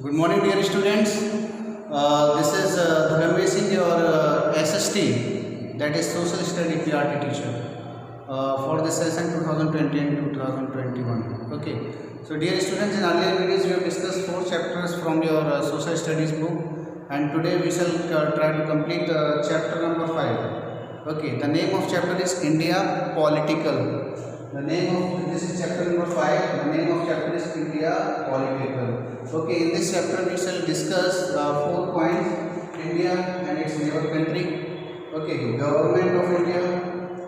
Good morning, dear students. This is Dharmesh Singh, your SST, that is Social Study PRT teacher, for the session 2020 and 2021. Okay. So, dear students, in earlier videos we have discussed 4 chapters from your Social Studies book, and today we shall try to complete chapter number 5. Okay. The name of chapter is India Political. The name of this is chapter number 5. The name of chapter is India Political. Okay, in this chapter we shall discuss 4 points: India and its neighbor country. Okay, government of India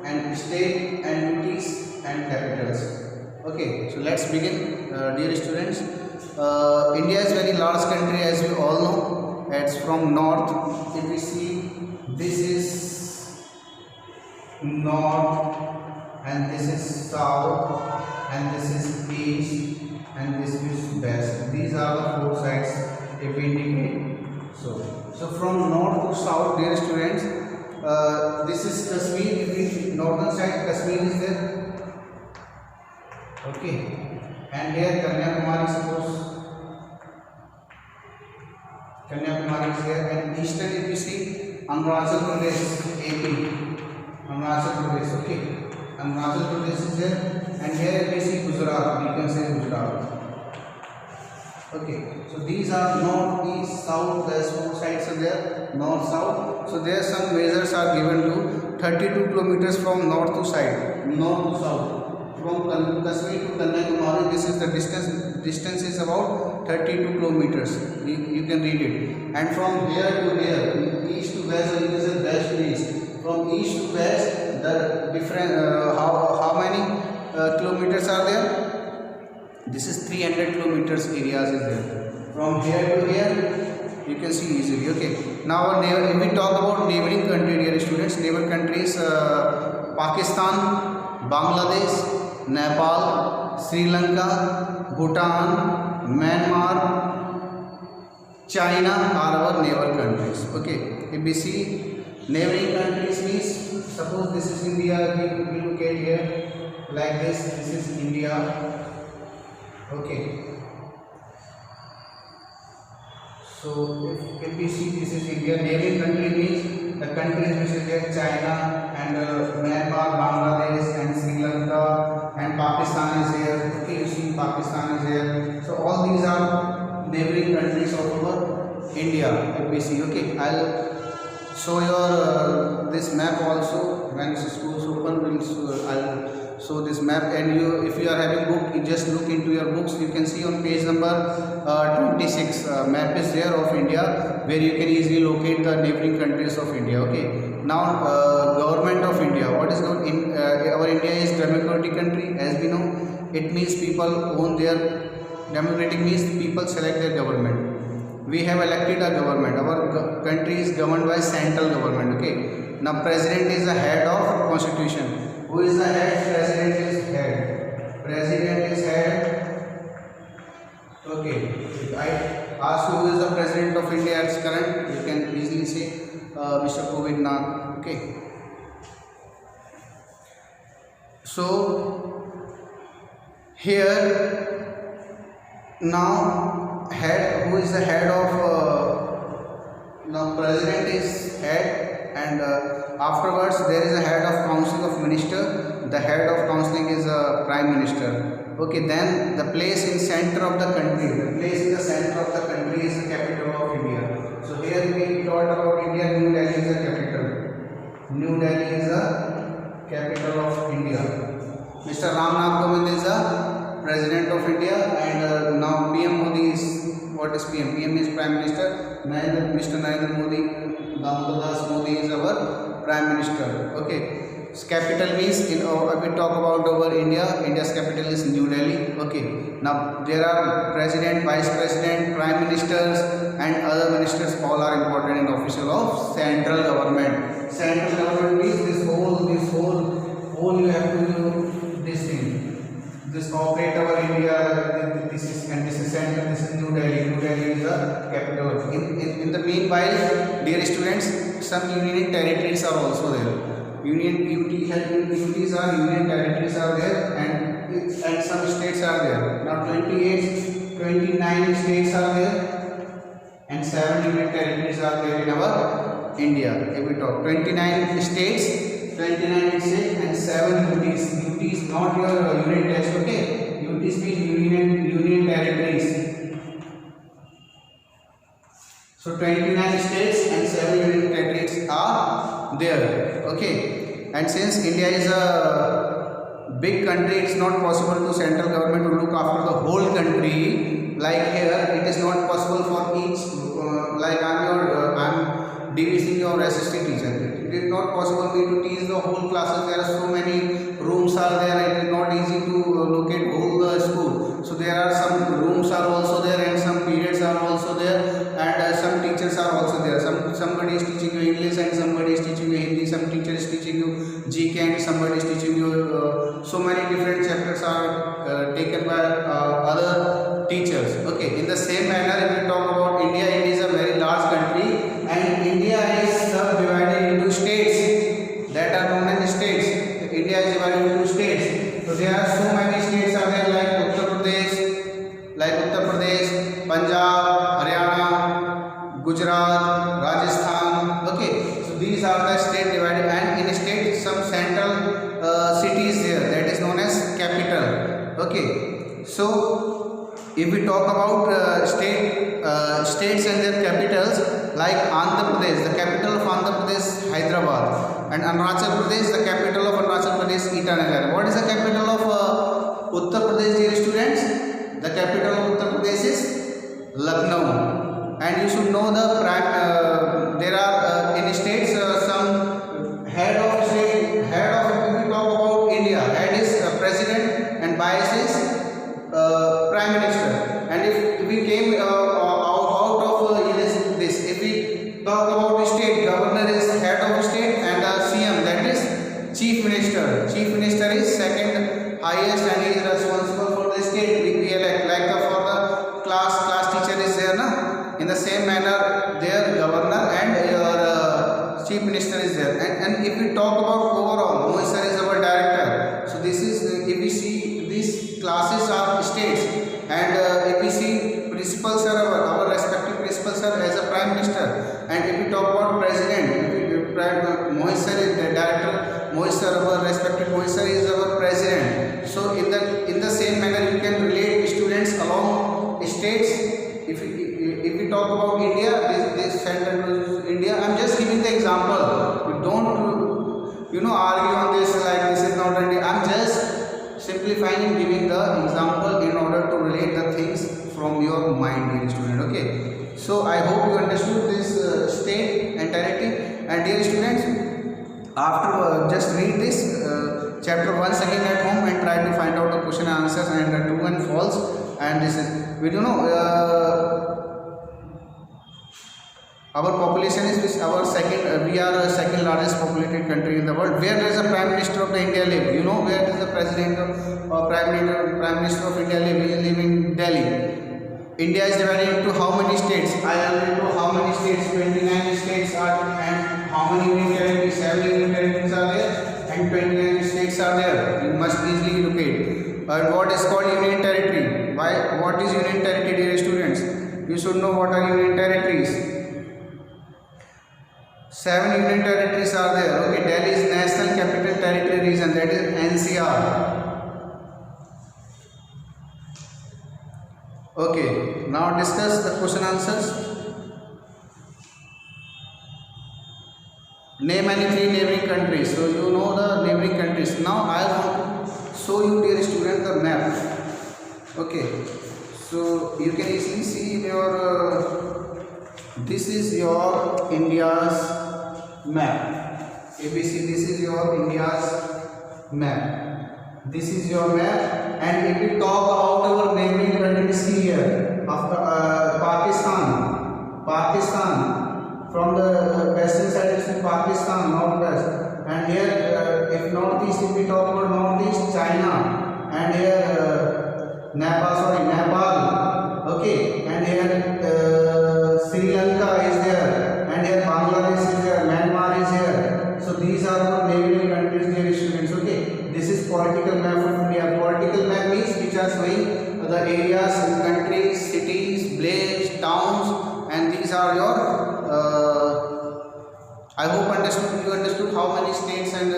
and state and duties and capitals. Okay, so let's begin, dear students. India is very large country, as we all know. It's from north. If we see, this is north, and this is south, and this is east, and this is west. These are the 4 sides if we indicate. So from north to south, dear students, this is Kashmir. If we northern side, Kashmir is there. Okay, and here Kanyakumari, suppose Kanyakumari is here, and eastern if we see Arunachal Pradesh, AP, Arunachal Pradesh. Okay, Arunachal Pradesh is there, and here if we see Gujarat, we can say Gujarat. Okay, so these are north, east, south. There's 4 sides are there, north, south. So there some measures are given to 32 kilometers from north to side, north to south. From Kashmir to Kanyakumari, this is the distance. Distance is about 32 kilometers. You can read it. And from here to here, east to west, it is a west to east. From east to west, the different how many kilometers are there? This is 300 kilometers areas is there. From here to here, you can see easily. Okay. Now, if we talk about neighboring country, dear students, neighbor countries: Pakistan, Bangladesh, Nepal, Sri Lanka, Bhutan, Myanmar, China are our neighbor countries. Okay. If we see neighboring countries means, suppose this is India. We look at here like this. This is India. Okay, so if we see, this is India. Neighboring country means the countries which is there: China and Myanmar, Bangladesh and Sri Lanka, and Pakistan is here. Okay, you see Pakistan is here. So all these are neighboring countries of our India. If we see, okay, I'll show your this map also when schools open. I'll show this map, and if you are having book, you just look into your books. You can see on page number 26, map is there of India, where you can easily locate the neighboring countries of India. Okay, now government of India. What is our India is democratic country, as we know. It means people own their, democratic means people select their government. We have elected a government. Our country is governed by central government. Okay, now president is the head of constitution. Who is the head? President is head. President is head. Okay. If I ask you who is the president of India at current, you can easily say Mr. Kovind Nath. Okay. So here now head. Who is the head of? Now president is head, and afterwards there is a head of council of minister. The head of council is a prime minister. Okay, then the place in center of the country. The place in the center of the country is the capital of India. So here we talked about India. New Delhi is the capital. New Delhi is the capital of India. Mr. Ramnath Kovind is the president of India, and now PM Modi is, what is PM? PM is prime minister. Mr. Narendra Modi, Damodar Das Modi is our prime minister. Okay. So capital means, if we talk about over India, India's capital is New Delhi. Okay. Now there are president, vice president, prime ministers, and other ministers. All are important in official of central government. Central government means this whole you have to do this thing. This operate our India. This is central. This is New Delhi. New Delhi is the capital. In the meanwhile, dear students, some union territories are also there. UTs are union territories are there, and some states are there. Now 29 states are there, and 7 union territories are there in our India. If we talk 29 states, 29 states and 7 UTs. UTs not your unit test, okay? UTs mean union territories. So 29 states and 7 union territories are there, okay? And since India is a big country, it's not possible to central government to look after the whole country. Like here, it is not possible for each. Like I'm division your assistant teacher. It is not possible for me to teach the whole classes. There are so many rooms are there. It is not easy to locate whole school. So there are some rooms are also there and some periods are also there, and some teachers are also there. Somebody is teaching you English and somebody is teaching you Hindi. Some teacher is teaching you GK and somebody is teaching you so many different chapters are taken by other teachers. Okay, in the same manner, if we talk about India, it is a very large country and India is subdivided into states that are known as states. India is divided into states. So there are so many states are there like Uttar Pradesh, Punjab, Haryana, Gujarat, Rajasthan. Okay, so these are the state divided, and in state some central cities there that is known as capital. Okay, so if we talk about states and their capitals, like Andhra Pradesh, the capital of Andhra Pradesh Hyderabad, and Arunachal Pradesh, the capital of Arunachal Pradesh Itanagar. What is the capital of Uttar Pradesh, dear students? The capital of Uttar Pradesh is Lucknow. And you should know there are in states some head of state, if we talk about India, head is president and vice is prime minister. And if we came out of this, if we talk about state, governor is head of state and CM, that is chief minister. Chief minister is second highest and is responsible for the state. We elect like for the class teacher is there, na? In the same manner, their governor and your chief minister is there. And if we talk about overall, Mohi sir is our director. So this is if we see these classes are states, and if we see principals are our respective principals are as a prime minister. And if we talk about president, Mohi sir is the director. Mohi sir, our respective Mohi sir is our president. So in the same manner, you can relate students along states. If we talk about India, this center India. I'm just giving the example. You don't argue on this like this is not India. I'm just simplifying and giving the example in order to relate the things from your mind, dear student. Okay. So I hope you understood this state entirety. And dear students, after just read this chapter once again at home and try to find out the question and answers and the true and false. And this is, we do know our population is our second. We are the second largest populated country in the world. Where there is a prime minister of the India live? You know where is the president or prime minister of India live? He live in Delhi. India is divided into how many states? I already know how many states. 29 states are, and how many union territories? 7 union territories are there, and 29 states are there. You must easily locate. And what is called union territory? Why? What is union territory, dear students? You should know what are union territories. 7 union territories are there. Okay, Delhi is National Capital Territory region, that is NCR. Okay, now discuss the question answers. Name any 3 neighboring countries. So you know the neighboring countries. Now I want to show you, dear student, the map. Okay, so you can easily see in your this is your India's map. ABC, this is your India's map. This is your map. And if we talk about our neighboring countries here, after Pakistan, from the western side is Pakistan, northwest, and here if northeast, if we talk about northeast, China, and here Nepal, okay, and here Sri Lanka is there, and here Bangladesh is there, Myanmar is here. So these are the neighboring countries, dear students. Okay, this is political map of India. Political map means which are showing the areas, countries, cities, villages, towns, and these these are your I hope you understood how many states and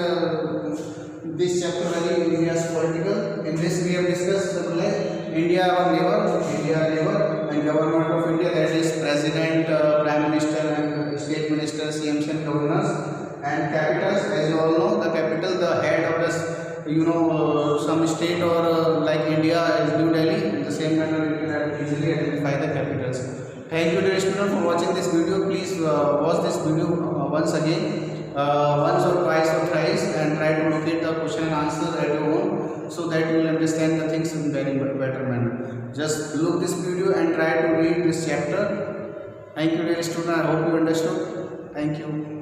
this chapter value India's political. In this we have discussed India our neighbor, and government of India, that is president, prime minister and state minister, CMs and governors, and capitals. As you all know, the capital, the head of the some state or like India is New Delhi. In the same manner you can easily identify the capitals. Thank you dear student for watching this video. Please watch this video once again, once or twice or thrice, and try to locate the question and answer at your own, so that you will understand the things in very better manner. Just look this video and try to read this chapter. Thank you dear student. I hope you understood. Thank you.